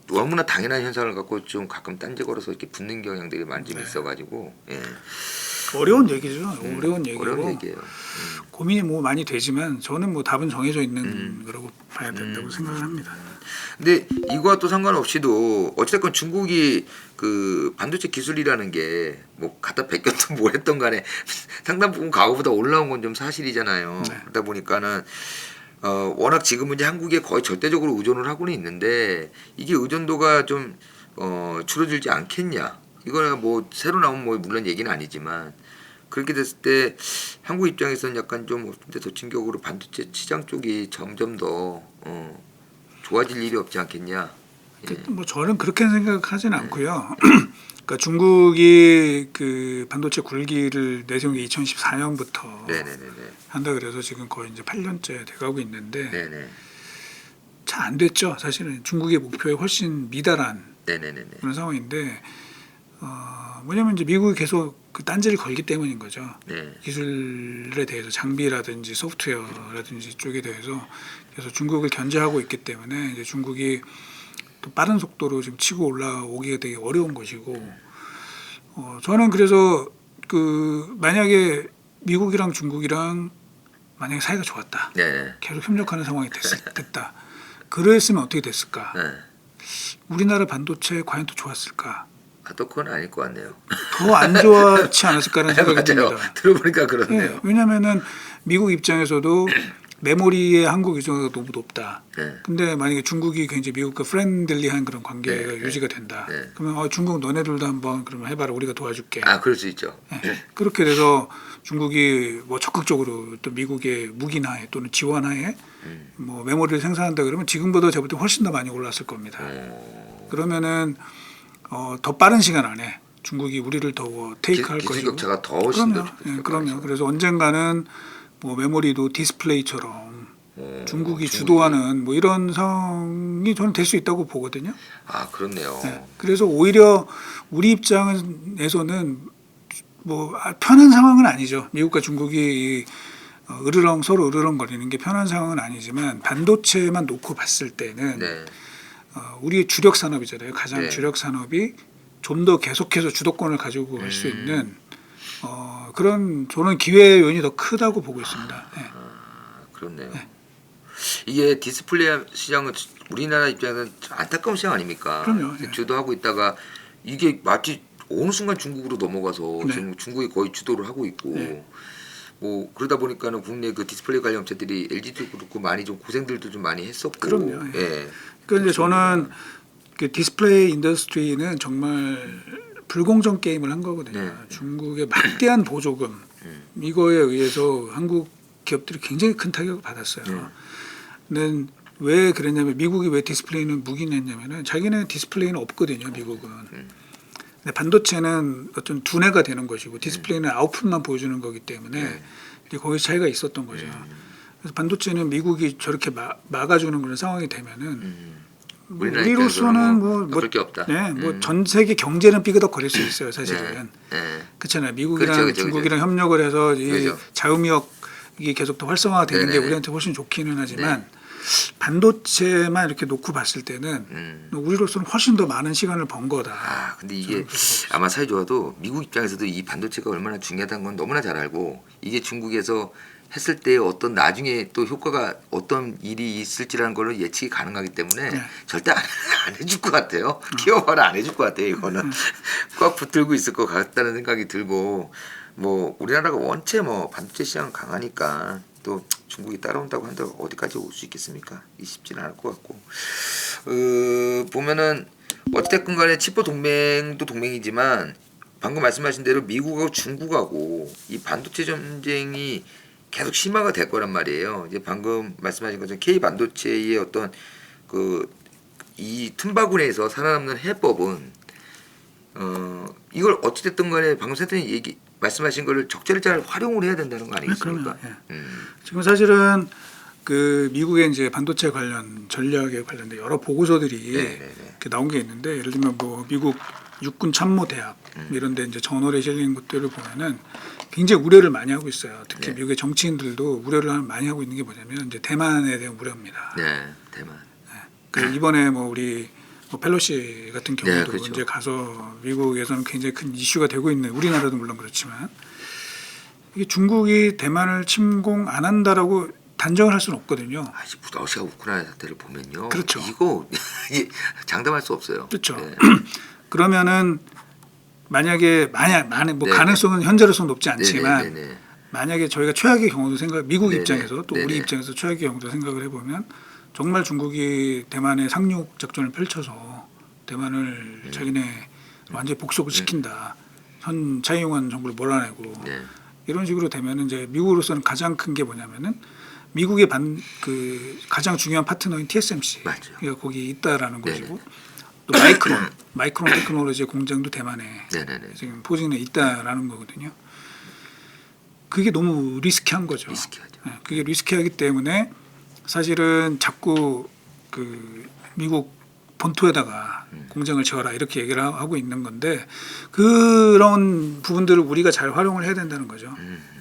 너무나 당연한 현상을 갖고 좀 가끔 딴지 걸어서 이렇게 붙는 경향들이 많이 좀 있어가지고 예. 어려운 얘기죠. 어려운 얘기고 어려운 얘기예요. 고민이 뭐 많이 되지만 저는 뭐 답은 정해져 있는 거라고 봐야 된다고 생각을 합니다. 근데 이거와 또 상관없이도 어쨌든 중국이 그 반도체 기술이라는 게 뭐 갖다 베꼈든 뭘 했던 간에 상당 부분 과거보다 올라온 건 좀 사실이잖아요. 네. 그러다 보니까는 워낙 지금은 이제 한국에 거의 절대적으로 의존을 하고는 있는데 이게 의존도가 좀 줄어들지 않겠냐. 이거는 뭐 새로 나온 뭐 물론 얘기는 아니지만 그렇게 됐을 때 한국 입장에서는 약간 좀 더 진격으로 반도체 시장 쪽이 점점 더 좋아질 일이 없지 않겠냐. 예. 뭐 저는 그렇게 생각하지는 않고요. 그러니까 중국이 그 반도체 굴기를 내세운 게 2014년부터 네네네네. 한다 그래서 지금 거의 이제 8년째 돼가고 있는데 네네. 잘 안 됐죠. 사실은 중국의 목표에 훨씬 미달한 네네네네. 그런 상황인데 뭐냐면 이제 미국이 계속 그 딴지를 걸기 때문인 거죠. 네. 기술에 대해서 장비라든지 소프트웨어라든지 쪽에 대해서 그래서 중국을 견제하고 있기 때문에 이제 중국이 또 빠른 속도로 지금 치고 올라오기가 되게 어려운 것이고 저는 그래서 그 만약에 미국이랑 중국이랑 만약에 사이가 좋았다. 네. 계속 협력하는 상황이 됐다. 그랬으면 어떻게 됐을까? 네. 우리나라 반도체 과연 더 좋았을까? 또 그건 아닐 것 같네요. 더 안 좋지 않았을까라는 생각이 맞아요. 듭니다. 들어보니까 그렇네요. 네, 왜냐하면은 미국 입장에서도 메모리의 한국 의존도가 너무 높다. 네. 근데 만약에 중국이 굉장히 미국과 프렌들리한 그런 관계가 네, 유지가 된다. 네. 그러면 중국 너네들도 한번 그러면 해봐라. 우리가 도와줄게. 아, 그럴 수 있죠. 네. 그렇게 돼서 중국이 뭐 적극적으로 또 미국의 무기나에 또는 지원하에 뭐 메모리를 생산한다 그러면 지금보다 제가 볼 때 훨씬 더 많이 올랐을 겁니다. 그러면은 더 빠른 시간 안에 중국이 우리를 더 테이크할 기술 것이고. 격차가 더 훨씬 더 그럼요. 예, 그럼요. 그래서 언젠가는 뭐 메모리도 디스플레이처럼 중국이 주도하는 뭐 이런 상황이 저는 될 수 있다고 보거든요. 아, 그렇네요. 네. 그래서 오히려 우리 입장에서는 뭐 편한 상황은 아니죠. 미국과 중국이 서로 으르렁거리는 게 편한 상황은 아니지만 반도체만 놓고 봤을 때는 네. 우리의 주력 산업이잖아요. 가장 네. 주력 산업이 좀 더 계속해서 주도권을 가지고 갈 수 있는 그런 저는 기회 요인이 더 크다고 보고 있습니다. 예. 그렇네요. 이게 디스플레이 시장은 우리나라 입장에서는 안타까운 시장 아닙니까? 그럼요. 예. 주도하고 있다가 이게 마치 어느 순간 중국으로 넘어가서 네. 지금 중국이 거의 주도를 하고 있고 네. 뭐 그러다 보니까는 국내 그 디스플레이 관련 업체들이 LG도 그렇고 많이 좀 고생들도 좀 많이 했었고. 그럼요. 예. 예. 그러니까 이제 저는 그 디스플레이 인더스트리는 정말 불공정 게임을 한 거거든요. 네. 중국의 막대한 보조금 이거에 의해서 한국 기업들이 굉장히 큰 타격을 받았어요. 근데 왜 그랬냐면 미국이 왜 디스플레이는 묵인했냐면은 자기네 디스플레이는 없거든요. 미국은. 근데 반도체는 어떤 두뇌가 되는 것이고 디스플레이는 아웃풋만 보여주는 거기 때문에 이제 거기 차이가 있었던 거죠. 그래서 반도체는 미국이 저렇게 막아주는 그런 상황이 되면은 우리로서는 어쩔 게 없다. 네, 뭐 전 세계 경제는 삐그덕거릴 수 있어요, 사실은. 네. 그렇잖아요. 미국이랑 그렇죠. 중국이랑 협력을 해서 이 그렇죠. 자유무역이 계속 더 활성화되는 게 네네네. 우리한테 훨씬 좋기는 하지만 반도체만 이렇게 놓고 봤을 때는 우리로서는 훨씬 더 많은 시간을 번 거다. 아, 근데 이게 아마 사회조화도 미국 입장에서도 이 반도체가 얼마나 중요하다는 건 너무나 잘 알고 이게 중국에서 했을 때 어떤 나중에 또 효과가 어떤 일이 있을지라는 걸로 예측이 가능하기 때문에 네. 절대 안 해줄 것 같아요. 기업화를 안 해줄 것 같아요. 이거는 꽉 붙들고 있을 것 같다는 생각이 들고 뭐 우리나라가 원체 뭐 반도체 시장 강하니까 또 중국이 따라온다고 한다고 어디까지 올 수 있겠습니까? 쉽지는 않을 것 같고 보면은 어찌됐건 간에 치포 동맹도 동맹이지만 방금 말씀하신 대로 미국하고 중국하고 이 반도체 전쟁이 계속 심화가 될 거란 말이에요. 이제 방금 말씀하신 것처럼 K 반도체의 어떤 그 이 틈바구니에서 살아남는 해법은 이걸 어찌됐든 간에 방금 센터님 말씀하신 거를 적절히 잘 활용을 해야 된다는 거 아니겠습니까? 그럼요. 예. 지금 사실은 그 미국의 이제 반도체 관련 전략에 관련된 여러 보고서들이 이렇게 나온 게 있는데 예를 들면 뭐 미국 육군 참모 대학 이런 데 이제 저널에 실린 것들을 보면은 굉장히 우려를 많이 하고 있어요. 특히 미국의 정치인들도 우려를 많이 하고 있는 게 뭐냐면 이제 대만에 대한 우려입니다. 네, 대만. 그 이번에 뭐 우리 뭐 펠로시 같은 경우도 그렇죠. 이제 가서 미국에서는 굉장히 큰 이슈가 되고 있는 우리나라도 물론 그렇지만 이게 중국이 대만을 침공 안 한다라고 단정을 할 수는 없거든요. 러시아 우크라이나 사태를 보면요. 그렇죠. 이거 장담할 수 없어요. 그렇죠. 네. 그러면은 만약에 뭐 네. 가능성은 현재로서는 높지 않지만 네네네네. 만약에 저희가 최악의 경우도 미국 네네. 입장에서 또 우리 네네. 입장에서 최악의 경우도 생각을 해보면 정말 중국이 대만에 상륙 작전을 펼쳐서 대만을 자기네 완전히 복속을 시킨다. 현 차이용한 정부를 몰아내고 네. 이런 식으로 되면은 이제 미국으로서는 가장 큰 게 뭐냐면은 미국의 가장 중요한 파트너인 TSMC 맞죠. 가 거기 있다라는 네네. 것이고 또 마이크론 테크놀로지 공장도 대만에 네네네. 지금 포진에 있다라는 거거든요. 그게 너무 리스키한 거죠. 리스키하죠. 네, 그게 리스키하기 때문에 사실은 자꾸 그 미국 본토에다가 공장을 지어라 이렇게 얘기를 하고 있는 건데 그런 부분들을 우리가 잘 활용을 해야 된다는 거죠.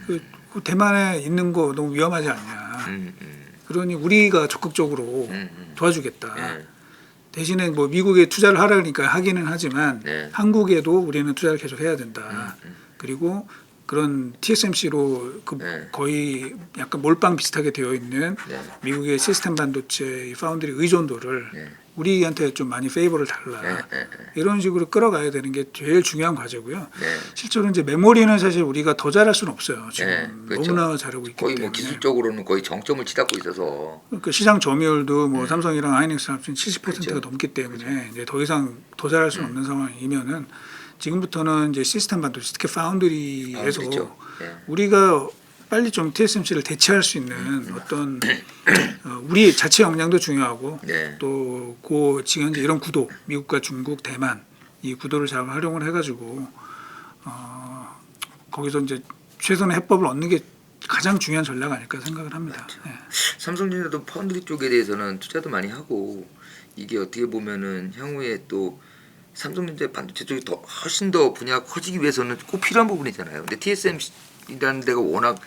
그 대만에 있는 거 너무 위험하지 않냐. 그러니 우리가 적극적으로 도와주겠다. 네. 대신에 뭐 미국에 투자를 하라 그러니까 하기는 하지만 네. 한국에도 우리는 투자를 계속 해야 된다. 그리고 그런 TSMC로 네. 거의 약간 몰빵 비슷하게 되어 있는 네. 미국의 시스템 반도체 파운드리 의존도를 네. 우리한테 좀 많이 페이버를 달라. 네. 이런 식으로 끌어가야 되는 게 제일 중요한 과제고요. 네. 실제로 이제 메모리는 사실 우리가 더 잘할 수는 없어요. 지금 네, 그렇죠. 너무나 잘하고 있기 거의 때문에. 뭐 기술적으로는 거의 정점을 치닫고 있어서 그 시장 점유율도 뭐 삼성이랑 하이닉스 합친 70%가 그렇죠. 넘기 때문에 이제 더 이상 더 잘할 수는 없는 상황이면은 지금부터는 이제 시스템 반도체 특히 파운드리에서 그렇죠. 네. 우리가 빨리 좀 TSMC를 대체할 수 있는 어떤 우리 자체 역량도 중요하고 네. 또 지금 현재 이런 구도 미국과 중국, 대만 이 구도를 잘 활용을 해가지고 거기서 이제 최선의 해법을 얻는 게 가장 중요한 전략 아닐까 생각을 합니다. 네. 삼성전자도 파운드리 쪽에 대해서는 투자도 많이 하고 이게 어떻게 보면은 향후에 또 삼성전자 반도체 쪽이 더 훨씬 더 분야가 커지기 위해서는 꼭 필요한 부분이잖아요. 근데 TSMC라는 데가 워낙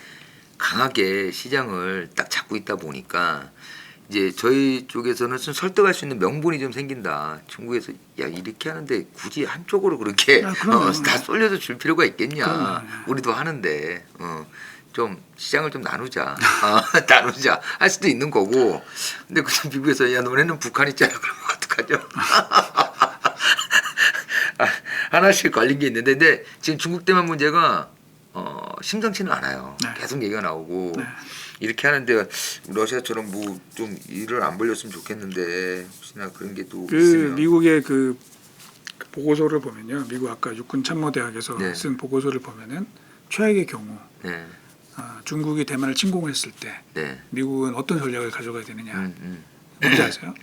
강하게 시장을 딱 잡고 있다 보니까 이제 저희 쪽에서는 좀 설득할 수 있는 명분이 좀 생긴다. 중국에서 야 이렇게 하는데 굳이 한쪽으로 그렇게 그럼요. 다 쏠려서 줄 필요가 있겠냐. 그럼요. 우리도 하는데 좀 시장을 좀 나누자. 나누자 할 수도 있는 거고. 근데 그 미국에서 야 너네는 북한 있잖아. 그러면 어떡하죠? 하나씩 걸린 게 있는데 근데 지금 중국 대만 문제가 심상치는 않아요. 네. 계속 얘기가 나오고 네. 이렇게 하는데 러시아처럼 뭐 좀 일을 안 벌렸으면 좋겠는데 혹시나 그런 게 또 그 있으면 미국의 그 보고서를 보면요, 미국 아까 육군 참모대학에서 네. 쓴 보고서를 보면은 최악의 경우 네, 중국이 대만을 침공했을 때 네, 미국은 어떤 전략을 가져가야 되느냐? 음. 뭔지 아세요?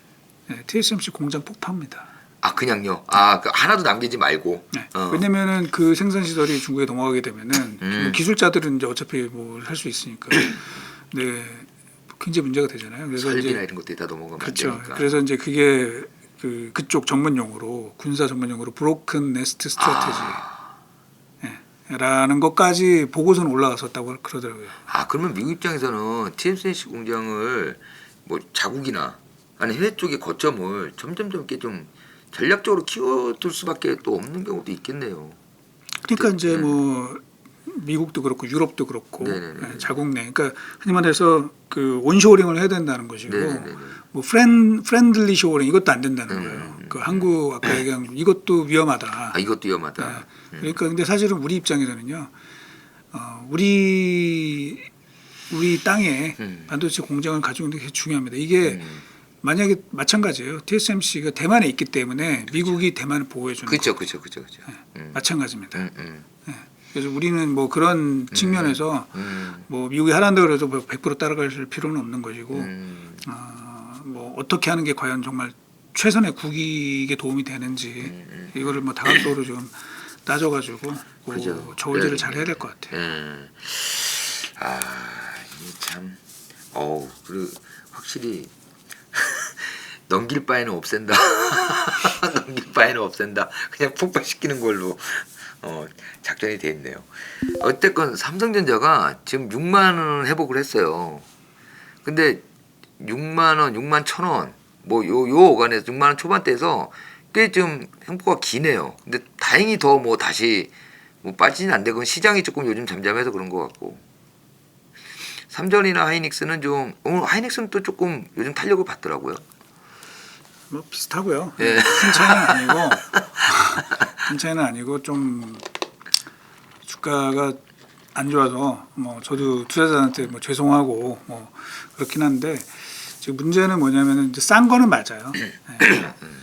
네, TSMC 공장 폭파입니다. 아 그냥요. 그 하나도 남기지 말고. 네. 왜냐면은 그 생산 시설이 중국에 넘어가게 되면은 중국 기술자들은 이제 어차피 뭐 할 수 있으니까, 네, 굉장히 문제가 되잖아요. 그래서 설비나 이제 이런 것들이 다 넘어가면 그렇죠. 안 되니까. 그래서 이제 그게 그쪽 전문 용어로 군사 전문 용어로 브로큰 네스트 스트래테지. 라는 것까지 보고서는 올라갔었다고 그러더라고요. 그러면 미국 입장에서는 TSMC 공장을 뭐 자국이나 아니 해외 쪽의 거점을 점점점 이렇게 좀 전략적으로 키워둘 수밖에 또 없는 경우도 있겠네요. 그러니까 이제 뭐 미국도 그렇고 유럽도 그렇고 네네네. 자국 내, 그러니까 흔히 말해서 그 온쇼어링을 해야 된다는 것이고, 네네네. 뭐 프렌들리 쇼어링 이것도 안 된다는 거예요. 그 한국 아까 얘기한 이것도 위험하다. 이것도 위험하다. 그러니까 근데 사실은 우리 입장에서는요, 우리 땅에 반도체 공장을 가지고 있는 게 중요합니다. 이게 만약에 마찬가지예요. TSMC가 대만에 있기 때문에 미국이 대만을 보호해 주는 그렇죠, 거죠. 그렇죠. 마찬가지입니다. 그래서 우리는 뭐 그런 측면에서 뭐 미국이 하란다 그래도 100% 따라갈 필요는 없는 것이고, 뭐 어떻게 하는 게 과연 정말 최선의 국익에 도움이 되는지 이거를 뭐 다각도로 좀 따져가지고 그죠. 저울질을 잘 해야 될 것 같아요. 이게 참, 그리고 확실히 넘길 바에는 없앤다. 넘길 바에는 없앤다. 그냥 폭발시키는 걸로 작전이 돼 있네요. 어쨌건 삼성전자가 지금 6만 원 회복을 했어요. 근데 6만 원, 6만 1,000원 뭐 요 어간에서 6만 원 초반대에서 꽤 좀 행보가 기네요. 근데 다행히 더 뭐 다시 뭐 빠지진 안 되고 시장이 조금 요즘 잠잠해서 그런 것 같고 삼전이나 하이닉스는 좀 하이닉스는 또 조금 요즘 탄력을 받더라고요. 뭐 비슷하고요. 예. 큰 차이는 아니고 큰 차이는 아니고 좀 주가가 안 좋아서 뭐 저도 투자자한테 뭐 죄송하고 뭐 그렇긴 한데 지금 문제는 뭐냐면은 이제 싼 거는 맞아요.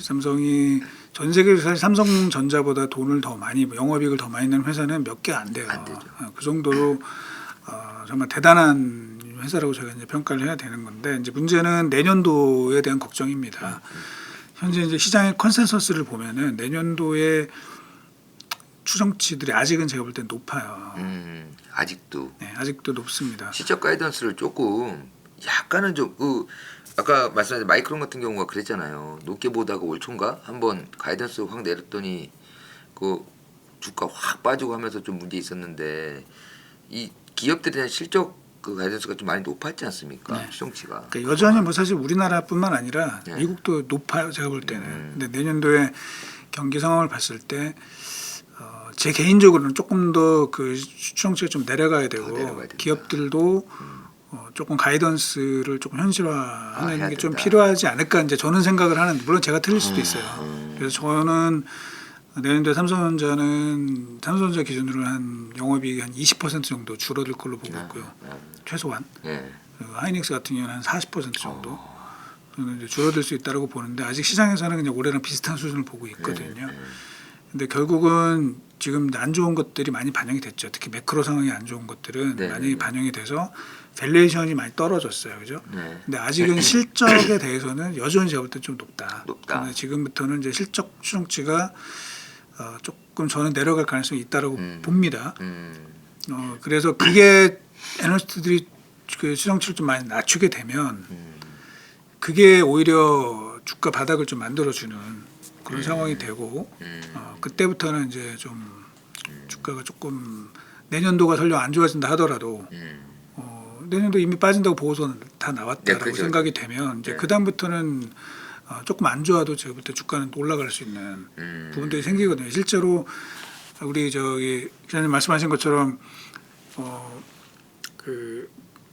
삼성이 전 세계에서 사실 삼성전자보다 돈을 더 많이 영업이익을 더 많이 내는 회사는 몇 개 안 돼요. 안 되죠. 그 정도로 정말 대단한 회사라고 제가 이제 평가를 해야 되는 건데 이제 문제는 내년도에 대한 걱정입니다. 현재 이제 시장의 컨센서스를 보면은 내년도에 추정치들이 아직은 제가 볼 땐 높아요. 아직도 네, 아직도 높습니다. 시적 가이던스를 조금 약간은 좀 아까 말씀하신 마이크론 같은 경우가 그랬잖아요. 높게 보다가 올 초인가 한번 가이던스 확 내렸더니 그 주가 확 빠지고 하면서 좀 문제 있었는데 이 기업들에 대한 실적 그 가이던스가 좀 많이 높았지 않습니까? 네. 추정치가. 그러니까 여전히 뭐 사실 우리나라뿐만 아니라 네. 미국도 높아요. 제가 볼 때는. 근데 내년도에 경기 상황을 봤을 때 제 개인적으로는 조금 더 그 추정치가 좀 내려가야 되고 내려가야 된다. 기업들도 조금 가이던스를 조금 현실화하는 해야 게 좀 된다. 필요하지 않을까 이제 저는 생각을 하는데 물론 제가 틀릴 수도 있어요. 그래서 저는 내년도에 삼성전자 기준으로 한 영업이익이 한 20% 정도 줄어들 걸로 보고 있고요. 최소한. 하이닉스 같은 경우는 한 40% 정도 이제 줄어들 수 있다고 보는데 아직 시장에서는 그냥 올해랑 비슷한 수준을 보고 있거든요. 근데 결국은 지금 안 좋은 것들이 많이 반영이 됐죠. 특히 매크로 상황이 안 좋은 것들은 많이 반영이 돼서 밸류에이션이 많이 떨어졌어요, 그죠? 근데 아직은 실적에 대해서는 여전히 제가 볼 때 좀 높다. 근데 지금부터는 이제 실적 추정치가 조금 저는 내려갈 가능성이 있다라고 봅니다. 그래서 그게 애널리스트들이 그 추정치를 좀 많이 낮추게 되면 그게 오히려 주가 바닥을 좀 만들어주는 그런 상황이 되고 그때부터는 이제 좀 주가가 조금 내년도가 설령 안 좋아진다 하더라도 내년도 이미 빠진다고 보고서는 다 나왔다라고 네, 그렇죠. 생각이 되면 이제 네. 그 다음부터는 조금 안 좋아도 제가 볼 때 주가는 올라갈 수 있는 부분들이 생기거든요. 실제로 우리 저기 기자님 말씀하신 것처럼 그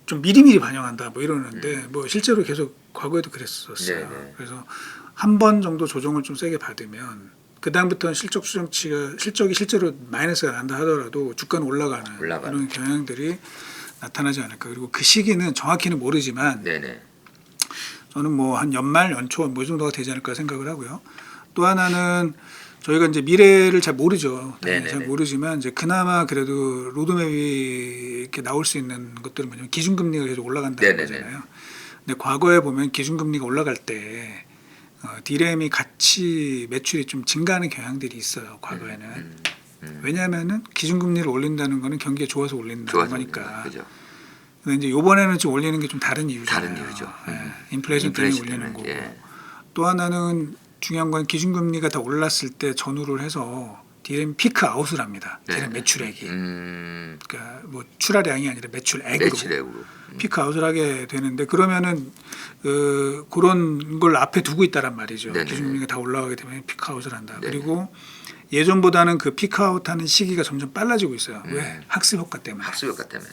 좀 미리미리 반영한다 뭐 이러는데 뭐 실제로 계속 과거에도 그랬었어요. 네. 그래서 한 번 정도 조정을 좀 세게 받으면 그 다음부터는 실적 수정치가 실적이 실제로 마이너스가 난다 하더라도 주가는 올라가는 이런 경향들이 나타나지 않을까. 그리고 그 시기는 정확히는 모르지만 네네. 저는 뭐 한 연말 연초 뭐 이 정도가 되지 않을까 생각을 하고요. 또 하나는 저희가 이제 미래를 잘 모르죠. 네네네. 잘 모르지만 이제 그나마 그래도 로드맵이 이렇게 나올 수 있는 것들은 뭐냐면 기준금리가 계속 올라간다는 네네네. 거잖아요. 근데 과거에 보면 기준금리가 올라갈 때 디램이 같이 매출이 좀 증가하는 경향들이 있어요. 과거에는. 왜냐하면은 기준금리를 올린다는 거는 경기에 좋아서 올린다는 거니까. 그죠. 근데 이제 이번에는 좀 올리는 게 좀 다른 이유잖아요. 다른 이유죠. 인플레이션 때문에 올리는 때문에, 거고. 예. 또 하나는 중요한 건 기준금리가 다 올랐을 때 전후를 해서 디램 피크 아웃을 합니다. 디램 매출액이. 그러니까 뭐 출하량이 아니라 매출액으로. 매출액으로. 피크 아웃을 하게 되는데 그러면은 그런 걸 앞에 두고 있다란 말이죠. 네네. 기준금리가 다 올라가게 되면 피크 아웃을 한다. 네네. 그리고 예전보다는 그 피크 아웃하는 시기가 점점 빨라지고 있어요. 왜? 학습 효과 때문에. 학습 효과 때문에.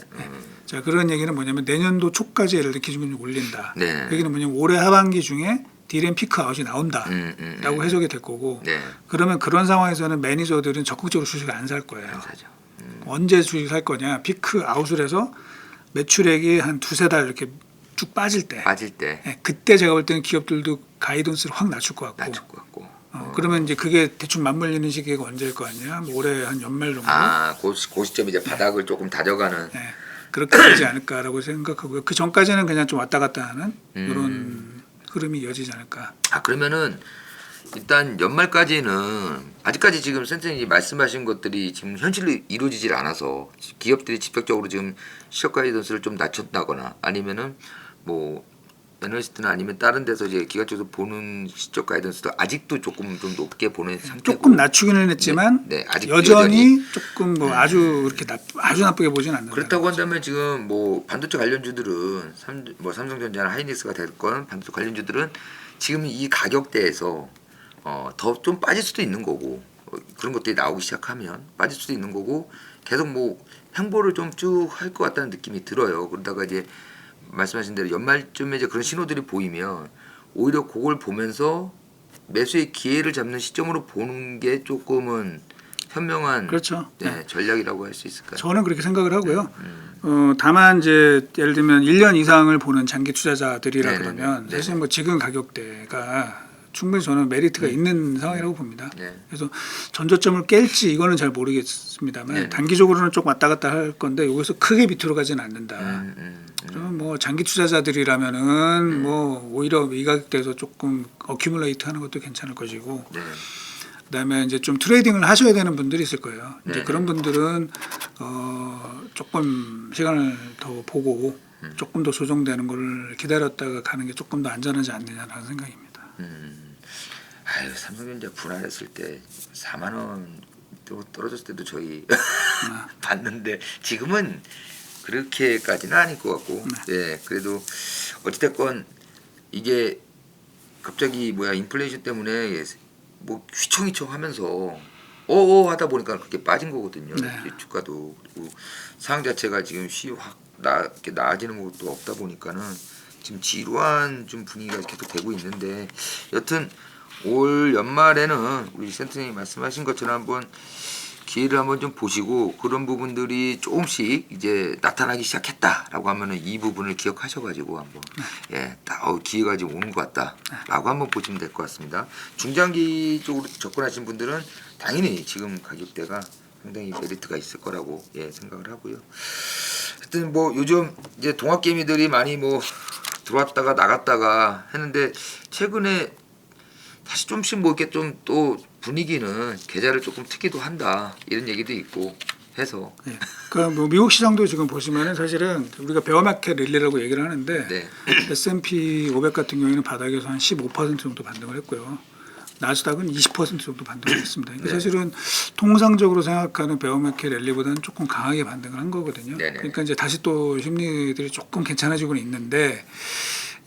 자, 그런 얘기는 뭐냐면 내년도 초까지 예를 들어 기준금리 올린다. 네. 여기는 뭐냐면 올해 하반기 중에 디램 피크 아웃이 나온다라고 해석이 될 거고. 네. 그러면 그런 상황에서는 매니저들은 적극적으로 주식을 안 살 거예요. 사죠. 언제 주식 살 거냐? 피크 아웃을 해서 매출액이 한 두세 달 이렇게 쭉 빠질 때. 빠질 때 예, 그때 제가 볼 때는 기업들도 가이던스를 확 낮출 것 같고. 낮출 것 같고. 그러면 이제 그게 대충 맞물리는 시기가 언제일 거 아니야? 뭐 올해 한 연말 정도. 그 시점 이제 바닥을 조금 다져가는. 예, 그렇게 되지 않을까라고 생각하고요. 그 전까지는 그냥 좀 왔다 갔다 하는 이런 흐름이 이어지지 않을까. 그러면은 일단 연말까지는 아직까지 지금 센터님이 말씀하신 것들이 지금 현실로 이루어지질 않아서 기업들이 직접적으로 지금 시적 가이던스를 좀 낮췄다거나 아니면은 뭐 애널리스트나 아니면 다른 데서 이제 기관적으로 보는 시적 가이던스도 아직도 조금 좀 높게 보는 상태고 조금 낮추기는 했지만 아직 여전히 조금 뭐 아주 그렇게 아주 나쁘게 보진 않는다. 그렇다고 한다면 지금 뭐 반도체 관련주들은 뭐 삼성전자나 하이닉스가 됐건 반도체 관련주들은 지금 이 가격대에서 더 좀 빠질 수도 있는 거고 그런 것들이 나오기 시작하면 빠질 수도 있는 거고 계속 뭐 횡보를 좀 쭉 할 것 같다는 느낌이 들어요. 그러다가 이제 말씀하신 대로 연말쯤에 이제 그런 신호들이 보이면 오히려 그걸 보면서 매수의 기회를 잡는 시점으로 보는 게 조금은 현명한 그렇죠. 전략이라고 할 수 있을까요? 저는 그렇게 생각을 하고요. 다만 이제 예를 들면 1년 이상을 보는 장기 투자자들이라 네네네. 그러면 사실 뭐 지금 가격대가 충분히 저는 메리트가 있는 상황이라고 봅니다. 네. 그래서 전저점을 깰지 이거는 잘 모르겠습니다만 네네. 단기적으로는 좀 왔다 갔다 할 건데 여기서 크게 비틀어 가지는 않는다. 그러면 뭐 장기 투자자들이라면은 뭐 오히려 이 가격대에서 조금 어큐뮬레이트 하는 것도 괜찮을 것이고 네. 그다음에 이제 좀 트레이딩을 하셔야 되는 분들이 있을 거예요. 이제 네네. 그런 분들은 조금 시간을 더 보고 조금 더 조정되는 걸 기다렸다가 가는 게 조금 더 안전하지 않느냐라는 생각입니다. 아유 삼성전자 분할했을 때 4만 원 떨어졌을 때도 저희 봤는데 지금은 그렇게까지는 아닐 것 같고 네 그래도 어찌됐건 이게 갑자기 인플레이션 때문에 뭐 휘청휘청하면서 하다 보니까 그렇게 빠진 거거든요. 네. 주가도 그리고 상황 자체가 지금 이렇게 나아지는 것도 없다 보니까는 지금 지루한 좀 분위기가 계속 되고 있는데 여튼 올 연말에는 우리 센터님이 말씀하신 것처럼 한번 기회를 한번 좀 보시고 그런 부분들이 조금씩 이제 나타나기 시작했다라고 하면은 이 부분을 기억하셔가지고 한번 기회가 지금 오는 것 같다라고 한번 보시면 될 것 같습니다. 중장기 쪽으로 접근하신 분들은 당연히 지금 가격대가 상당히 메리트가 있을 거라고 생각을 하고요. 하여튼 뭐 요즘 이제 동학 개미들이 많이 뭐 들어왔다가 나갔다가 했는데 최근에 다시 좀씩 뭐 이렇게 좀 또 분위기는 계좌를 조금 트기도 한다 이런 얘기도 있고 해서 그러니까 뭐 미국 시장도 지금 보시면은 사실은 우리가 베어마켓 랠리라고 얘기를 하는데 네. S&P 500 같은 경우에는 바닥에서 한 15% 정도 반등을 했고요. 나스닥은 20% 정도 반등을 했습니다. 이게 네. 사실은 통상적으로 생각하는 베어마켓 랠리보다는 조금 강하게 반등을 한 거거든요. 네네. 그러니까 이제 다시 또 심리들이 조금 괜찮아지고는 있는데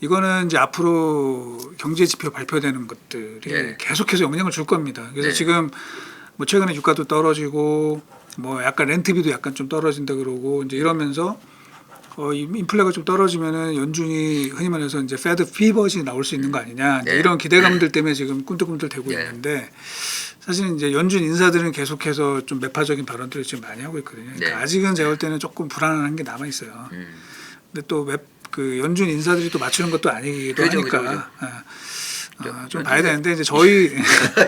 이거는 이제 앞으로 경제 지표 발표되는 것들이 네. 계속해서 영향을 줄 겁니다. 그래서 네. 지금 뭐 최근에 유가도 떨어지고 뭐 약간 렌트비도 약간 좀 떨어진다 그러고 이제 이러면서 이 인플레가 좀 떨어지면은 연준이 흔히 말해서 이제 패드 피벗이 나올 수 있는 거 아니냐 이제 네. 이런 기대감들 때문에 지금 꿈틀꿈틀 대고 네. 있는데 사실 이제 연준 인사들은 계속해서 좀 매파적인 발언들을 지금 많이 하고 있거든요. 그러니까 네. 아직은 제가 볼 때는 조금 불안한 게 남아 있어요. 근데 또 그 연준 인사들이 또 맞추는 것도 아니기도 그죠, 하니까 그죠. 좀 봐야 되는데 이제 저희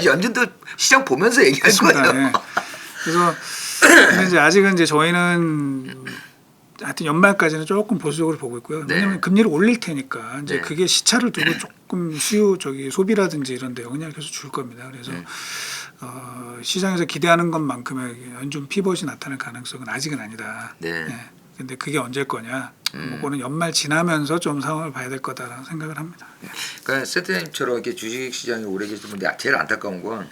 연준도 시장 보면서 얘기할 했습니다. 거예요. 예. 그래서 근데 이제 아직은 이제 저희는 하여튼 연말까지는 조금 보수적으로 보고 있고요. 네. 왜냐하면 금리를 올릴 테니까 이제 네. 그게 시차를 두고 조금 소비라든지 이런 데 영향을 계속 줄 겁니다. 그래서 시장에서 기대하는 것만큼의 연준 피벗이 나타날 가능성은 아직은 아니다. 네. 예. 근데 그게 언제일 거냐? 그거는 연말 지나면서 좀 상황을 봐야 될 거다라는 생각을 합니다. 예. 그러니까 센터님처럼 이렇게 주식 시장에 오래 계신 분들 제일 안타까운 건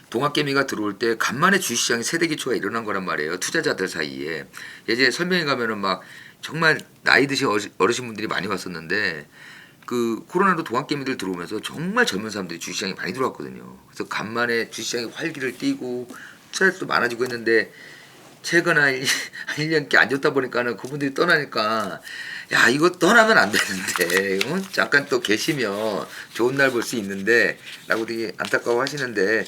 동학개미가 들어올 때 간만에 주식시장에 세대 기초가 일어난 거란 말이에요. 투자자들 사이에. 예전에 설명회 가면은 막 정말 나이 드신 어르신분들이 많이 왔었는데 그 코로나로 동학개미들 들어오면서 정말 젊은 사람들이 주식시장에 많이 들어왔거든요. 그래서 간만에 주식시장에 활기를 띠고 투자자도 많아지고 했는데 최근 한 1년께 안 좋다 보니까는 그분들이 떠나니까 야 이거 떠나면 안 되는데 잠깐 또 계시면 좋은 날 볼 수 있는데 라고 되게 안타까워 하시는데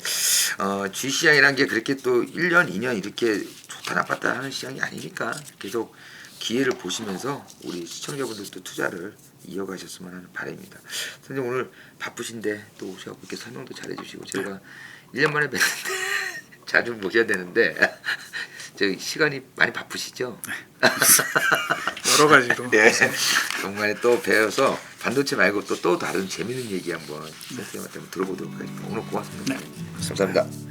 주식시장이란 게 그렇게 또 1년 2년 이렇게 좋다 나빴다 하는 시장이 아니니까 계속 기회를 보시면서 우리 시청자분들도 투자를 이어가셨으면 하는 바람입니다. 선생님 오늘 바쁘신데 또 오셔서 이렇게 설명도 잘해주시고 제가 1년 만에 뵀는데 자주 모셔야 되는데 저 시간이 많이 바쁘시죠? 여러 가지로. 네. 정말 또 배워서 반도체 말고 또 다른 재밌는 얘기 한번 선생님한테 한번 들어보도록 하겠습니다. 오늘 고맙습니다. 감사합니다.